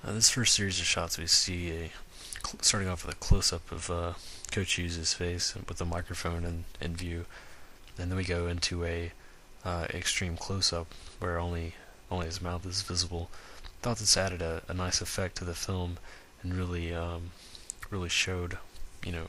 This first series of shots, we see starting off with a close-up of Coach Hughes' face with the microphone in view, and then we go into a extreme close-up where only his mouth is visible. Thought this added a nice effect to the film and really showed, you know,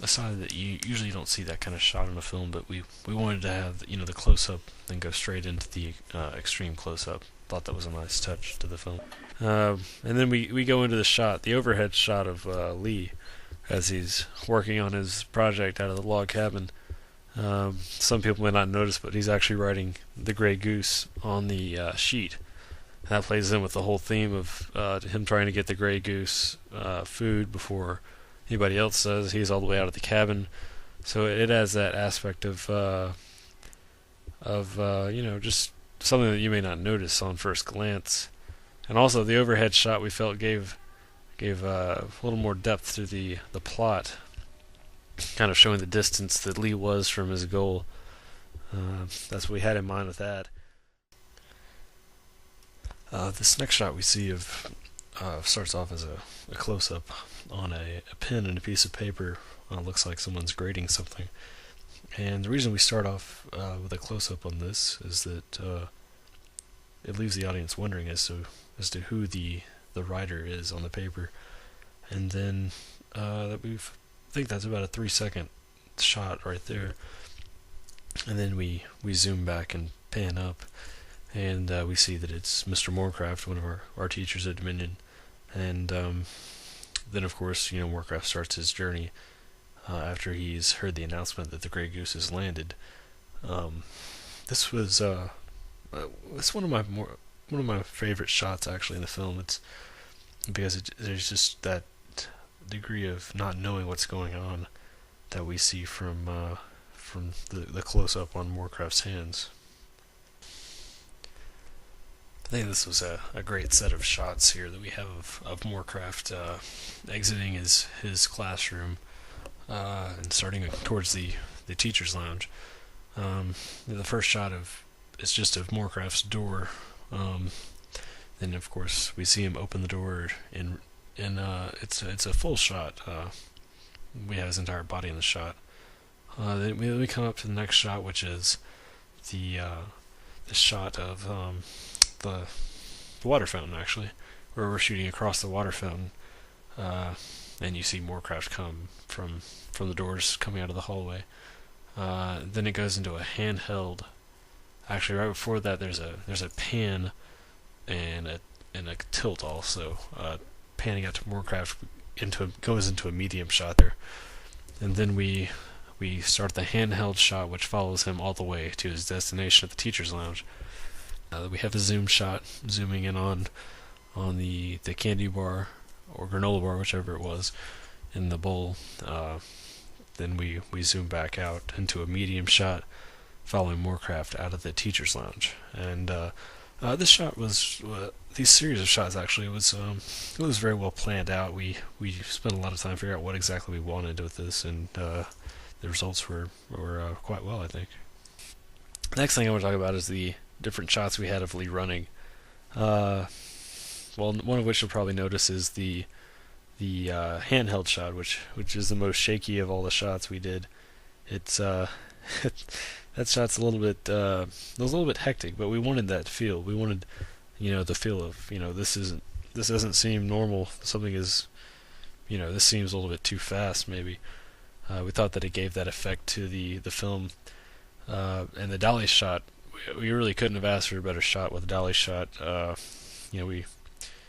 a side that you usually don't see that kind of shot in a film, but we wanted to have the close-up then go straight into the extreme close-up. Thought that was a nice touch to the film. And then we go into the overhead shot of Lee as he's working on his project out of the log cabin. Some people may not notice, but he's actually writing the Grey Goose on the sheet. And that plays in with the whole theme of him trying to get the Grey Goose food before anybody else does. He's all the way out of the cabin, so it has that aspect of just something that you may not notice on first glance. And also the overhead shot we felt gave a little more depth to the plot, kind of showing the distance that Lee was from his goal. That's what we had in mind with that. This next shot we see of starts off as a close-up on a pen and a piece of paper. Looks like someone's grading something. And the reason we start off with a close-up on this is that it leaves the audience wondering as to who the writer is on the paper. And then I think that's about a 3-second shot right there. And then we zoom back and pan up, and we see that it's Mr. Morecraft, one of our teachers at Dominion. And then, of course, Morecraft starts his journey after he's heard the announcement that the Grey Goose has landed. This was it's one of my favorite shots actually in the film. It's because there's just that degree of not knowing what's going on that we see from the close-up on Morecraft's hands. I think this was a great set of shots here that we have of Morecraft exiting his classroom and starting towards the teacher's lounge. The first shot is just of Morecraft's door. Then of course we see him open the door, and it's a full shot. We have his entire body in the shot. Then we come up to the next shot, which is the shot of the water fountain, actually, where we're shooting across the water fountain, and you see Morecraft come from the doors coming out of the hallway. Then it goes into a handheld. Actually, right before that, there's a pan and a tilt also, panning out to Morecraft goes into a medium shot there, and then we start the handheld shot, which follows him all the way to his destination at the teacher's lounge. We have a zoom shot zooming in on the candy bar or granola bar, whichever it was, in the bowl. Then we zoom back out into a medium shot following Morecraft out of the teacher's lounge. And this shot was these series of shots actually it was very well planned out. We spent a lot of time figuring out what exactly we wanted with this, and the results were quite well, I think. Next thing I want to talk about is the different shots we had of Lee running. Well, one of which you'll probably notice is the handheld shot, which is the most shaky of all the shots we did. It's that shot's a little bit hectic, but we wanted that feel. We wanted, the feel of, this doesn't seem normal. Something is, this seems a little bit too fast. Maybe we thought that it gave that effect to the film, and the dolly shot. We really couldn't have asked for a better shot with a dolly shot. We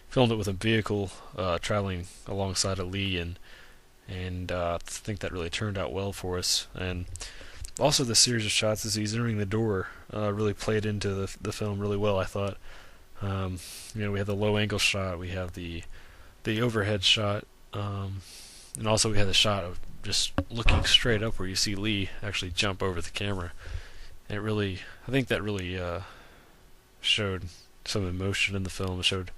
filmed it with a vehicle traveling alongside of Lee, and I think that really turned out well for us. And also the series of shots as he's entering the door really played into the film really well, I thought. We have the low angle shot, we have the overhead shot, and also we had the shot of just looking straight up where you see Lee actually jump over the camera. And I think that really showed some emotion in the film. It showed,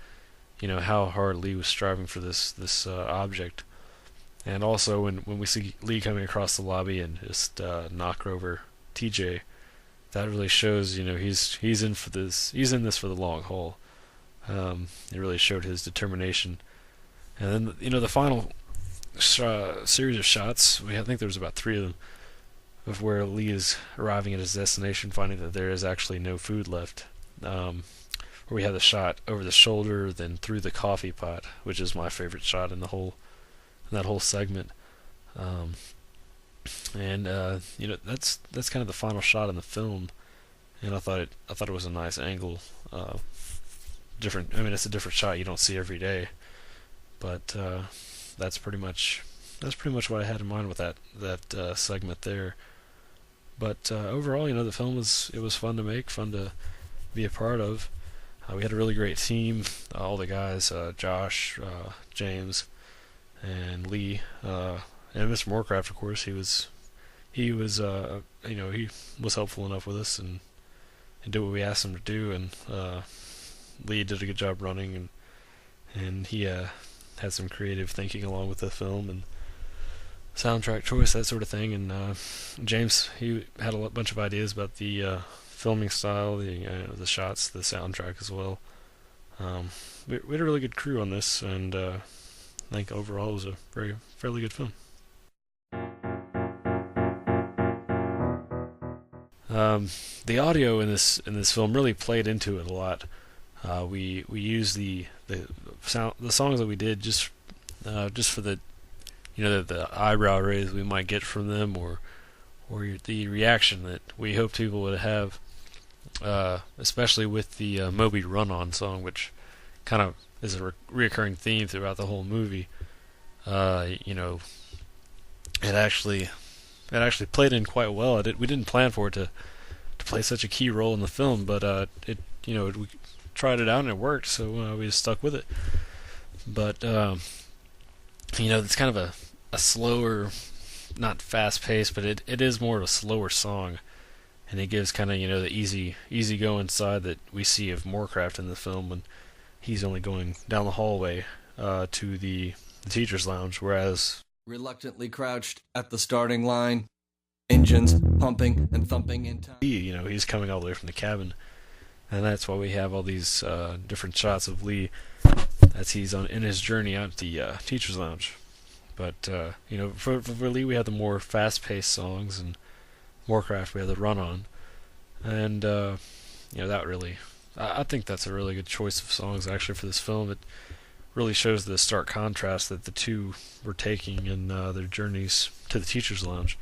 how hard Lee was striving for this object. And also when we see Lee coming across the lobby and just knock over TJ, that really shows, he's in this for the long haul. It really showed his determination. And then the final series of shots, I think there was about three of them, of where Lee is arriving at his destination, finding that there is actually no food left. Where we have the shot over the shoulder, then through the coffee pot, which is my favorite shot in that whole segment. Um, and that's kind of the final shot in the film, and I thought it was a nice angle. Different. I mean, it's a different shot you don't see every day, but that's pretty much what I had in mind with that segment there. But overall, the film was fun to make, fun to be a part of. We had a really great team. All the guys, Josh, James, and Lee, and Mr. Moorcraft, of course. He was helpful enough with us and did what we asked him to do. And Lee did a good job running, and he had some creative thinking along with the film and soundtrack choice, that sort of thing. And James, he had a bunch of ideas about the filming style, the shots, the soundtrack as well. We had a really good crew on this, and I think overall it was a fairly good film. The audio in this film really played into it a lot. We used the songs that we did just for the eyebrow raise we might get from them, or the reaction that we hoped people would have, especially with the Moby Run-On song, which kind of is a reoccurring theme throughout the whole movie. It actually played in quite well. We didn't plan for it to play such a key role in the film, but we tried it out and it worked, so we just stuck with it. But it's kind of a slower, not fast paced, but it is more of a slower song, and it gives kind of the easy going side that we see of Moorcraft in the film when he's only going down the hallway to the teacher's lounge, whereas reluctantly crouched at the starting line, engines pumping and thumping in time. He's coming all the way from the cabin, and that's why we have all these different shots of Lee as he's in his journey out to the teacher's lounge. But for Lee, we had the more fast-paced songs, and Moorcraft we had the Run-On, and that really, I think that's a really good choice of songs actually for this film. It really shows the stark contrast that the two were taking in their journeys to the teacher's lounge.